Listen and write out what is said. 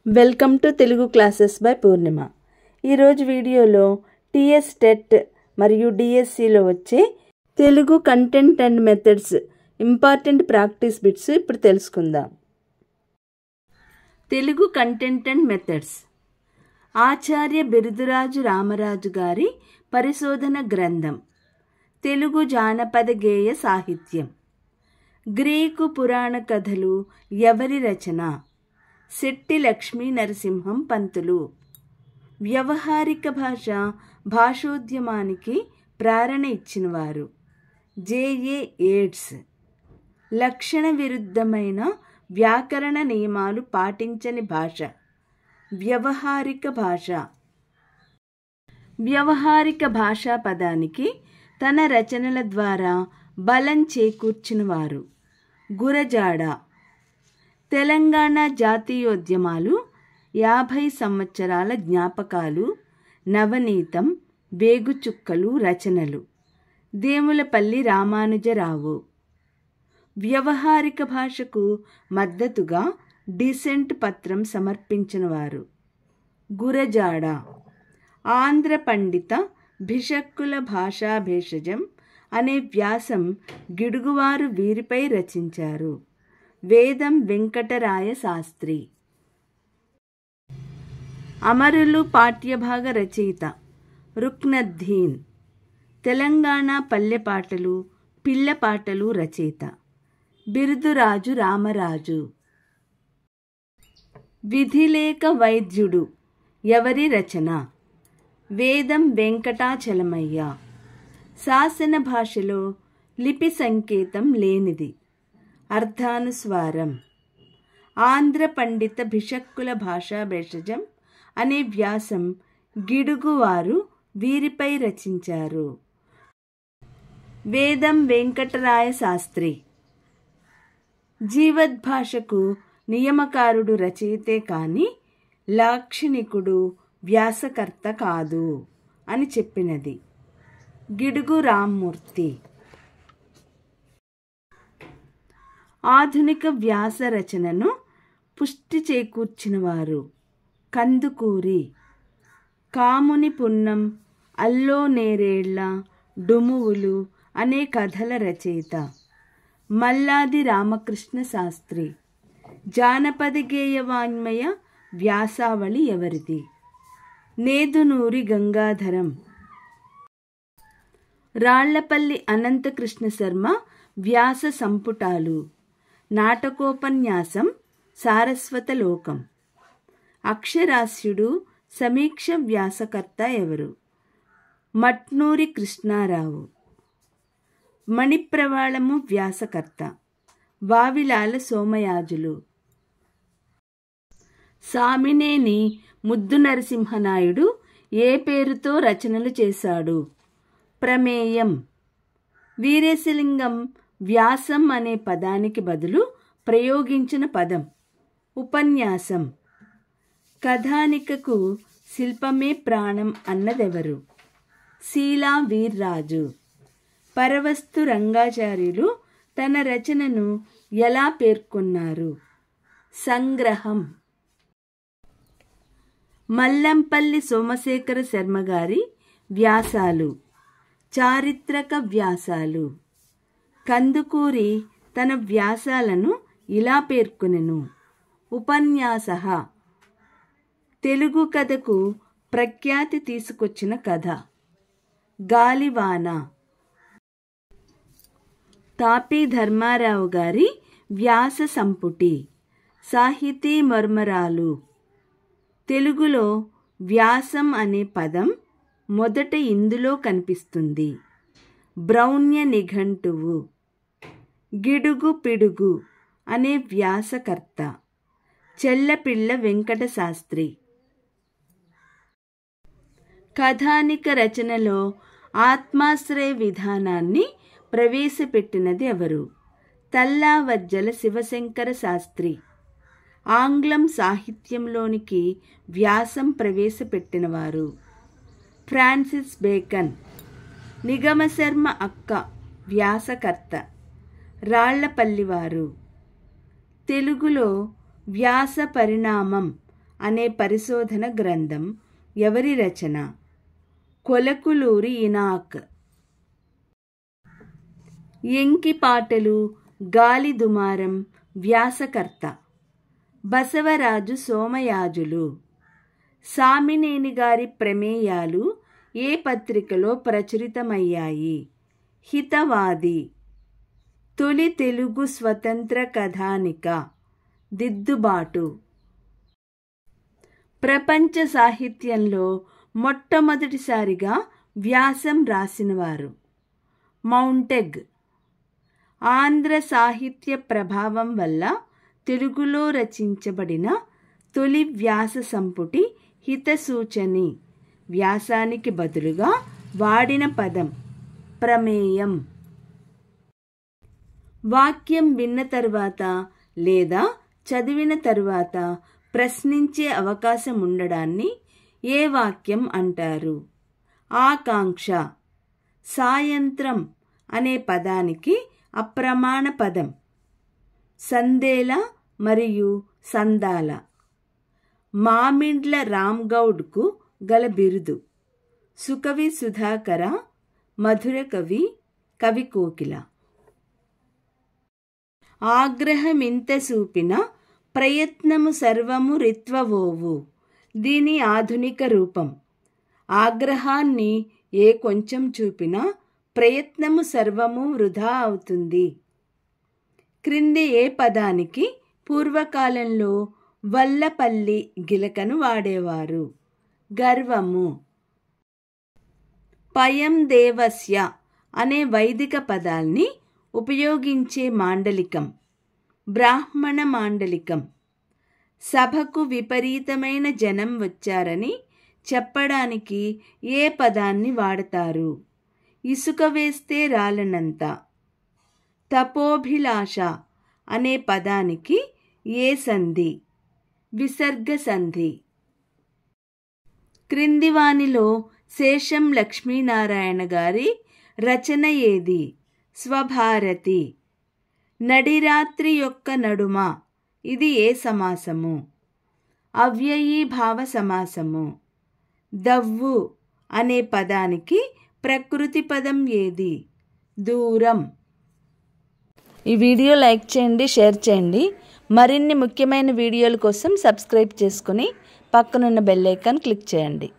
Welcome to Telugu classes by Purnima. ఈరోజు వీడియోలో TS TET మరియు డిఎస్సిలో వచ్చే Telugu content and methods important practice bits ఇప్పుడు తెలుసుకుందాం. Telugu content and methods. Acharya Biruduraju Ramaraju గారి పరిశోధన గ్రంథం తెలుగు జానపద గేయ సాహిత్యం. గ్రీకు పురాణ కథలు ఎవరి రచన? శెట్టి లక్ష్మీ నరసింహం పంతులు. వ్యవహారిక భాష భాషోద్యమానికి ప్రేరణ ఇచ్చినవారు జెఏ ఏడ్స్. లక్షణ విరుద్ధమైన వ్యాకరణ నియమాలు పాటించని భాష వ్యవహారిక భాష. వ్యవహారిక భాషా పదానికి తన రచనల ద్వారా బలం చేకూర్చినవారు గురజాడ. తెలంగాణ జాతీయోద్యమాలు 50 సంవత్సరాల జ్ఞాపకాలు, నవనీతం, వేగుచుక్కలు రచనలు దేములపల్లి రామానుజరావు. వ్యవహారిక భాషకు మద్దతుగా డిసెంట్ పత్రం సమర్పించినవారు గురజాడ. ఆంధ్ర పండిత భిషక్కుల భాషా భేషజం అనే వ్యాసం గిడుగువారు వీరిపై రచించారు వేదం వెంకటరాయ శాస్త్రి. అమరులు పాఠ్యభాగ రచయిత రుక్నుద్దీన్. తెలంగాణ పల్లెపాటలు పిల్లపాటలు రచయిత బిరుదురాజు రామరాజు. విధిలేక వైద్యుడు ఎవరి రచన? వేదం వెంకటాచలమయ్య. శాసన భాషలో లిపి సంకేతం లేనిది అర్ధానుస్వారం. ఆంధ్ర పండిత భిషక్కుల భాషా భేషజం అనే వ్యాసం గిడుగువారు వీరిపై రచించారు వేదం వెంకటరాయ శాస్త్రి. జీవద్భాషకు నియమకారుడు రచయితే కాని లాక్షణికుడు వ్యాసకర్త కాదు అని చెప్పినది గిడుగు రామ్మూర్తి. ఆధునిక వ్యాస రచనను పుష్టి చేకూర్చినవారు కందుకూరి. కాముని పున్నం, అల్లో నేరేళ్ల, డుమువులు అనే కథల రచయిత మల్లాది రామకృష్ణ శాస్త్రి. జానపద గేయ వాజ్మయ వ్యాసావళి ఎవరిది? నేదునూరి గంగాధరం. రాళ్లపల్లి అనంతకృష్ణ శర్మ వ్యాస సంపుటాలు. నాటకోపన్యాసం సారస్వతలోకం. అక్షరాస్యుడు సమీక్ష వ్యాసకర్త ఎవరు? మట్నూరి కృష్ణారావు. మణిప్రవాళము వ్యాసకర్త వావిలాల సోమయాజులు. సామినేని ముద్దు నరసింహనాయుడు ఏ పేరుతో రచనలు చేశాడు? ప్రమేయం. వీరేశలింగం వ్యాసం అనే పదానికి బదులు ప్రయోగించిన పదం ఉపన్యాసం. కథానికకు శిల్పమే ప్రాణం అన్నదెవరు? శీలా వీర్రాజు. పరవస్తు రంగాచార్యులు తన రచనను ఎలా పేర్కొన్నారు? సంగ్రహం. మల్లంపల్లి సోమశేఖర శర్మ గారి వ్యాసాలు చారిత్రక వ్యాసాలు. కందుకూరి తన వ్యాసాలను ఇలా పేర్కొనెను: ఉపన్యాసః. తెలుగు కథకు ప్రఖ్యాతి తీసుకొచ్చిన కథ గాలివాన. తాపీ ధర్మారావు గారి వ్యాస సంపుటి సాహితీ మర్మరాలు. తెలుగులో వ్యాసం అనే పదం మొదట ఇందులో కనిపిస్తుంది. బ్రౌన్య నిఘంటువు. గిడుగు పిడుగు అనే వ్యాసకర్త చెల్లపిళ్ళ వెంకట శాస్త్రి. కథానిక రచనలో ఆత్మాశ్రయ విధానాన్ని ప్రవేశపెట్టినది ఎవరు? తల్లావజ్జల శివశంకర శాస్త్రి. ఆంగ్లం సాహిత్యంలోనికి వ్యాసం ప్రవేశపెట్టినవారు ఫ్రాన్సిస్ బేకన్. నిగమశర్మ అక్క వ్యాసకర్త రాళ్లపల్లివారు. తెలుగులో వ్యాస పరిణామం అనే పరిశోధన గ్రంథం ఎవరి రచన? కొలకులూరి ఇనాక్. ఎంకిపాటలు గాలి దుమారం వ్యాసకర్త బసవరాజు సోమయాజులు. సామినేని గారి ప్రమేయాలు ఏ పత్రికలో ప్రచురితమయ్యాయి? హితవాది. తొలి తెలుగు స్వతంత్ర కథానిక దిద్దుబాటు. ప్రపంచ సాహిత్యంలో మొట్టమొదటిసారిగా వ్యాసం రాసినవారు? మౌంటెగ్. ఆంధ్ర సాహిత్య ప్రభావం వల్ల తెలుగులో రచించబడిన తొలి వ్యాస సంపుటి హితసూచని. వ్యాసానికి బదులుగా వాడిన పదం ప్రమేయం. వాక్యం విన్న తరువాత లేదా చదివిన తరువాత ప్రశ్నించే అవకాశం ఉండడాన్ని ఏ వాక్యం అంటారు? ఆకాంక్ష. సాయంత్రం అనే పదానికి అప్రమాణ పదం సందేల మరియు సందాల. మామిండ్ల రామ్గౌడ్కు గల బిరుదు? సుకవి సుధాకర, మధుర కవి, కవి కోకిల. ఆగ్రహమింత చూపిన ప్రయత్నము సర్వము రిత్వవోవు. దీని ఆధునిక రూపం. ఆగ్రహాన్ని ఏ కొంచెం చూపినా ప్రయత్నము సర్వము వృధా అవుతుంది. క్రింది ఏ పదానికి పూర్వకాలంలో వల్లపల్లి గిలకను వాడేవారు? గర్వము. పయం దేవస్య అనే వైదిక పదాల్ని ఉపయోగించే మాండలికం బ్రాహ్మణ మాండలికం. సభకు విపరీతమైన జనం వచ్చారని చెప్పడానికి ఏ పదాన్ని వాడతారు? ఇసుక వేస్తే రాలనంత. తపోభిలాష అనే పదానికి ఏ సంధి? విసర్గ సంధి. క్రింది వానిలో శేషం లక్ష్మీనారాయణ గారి రచన ఏది? స్వభారతి. నడిరాత్రి యొక్క నడుమ ఇది ఏ సమాసము? అవ్యయీభావ సమాసము. దవ్వు అనే పదానికి ప్రకృతి పదం ఏది? దూరం. ఈ వీడియో లైక్ చేయండి, షేర్ చేయండి. మరిన్ని ముఖ్యమైన వీడియోల కోసం సబ్స్క్రైబ్ చేసుకుని పక్కనున్న బెల్ ఐకాన్ క్లిక్ చేయండి.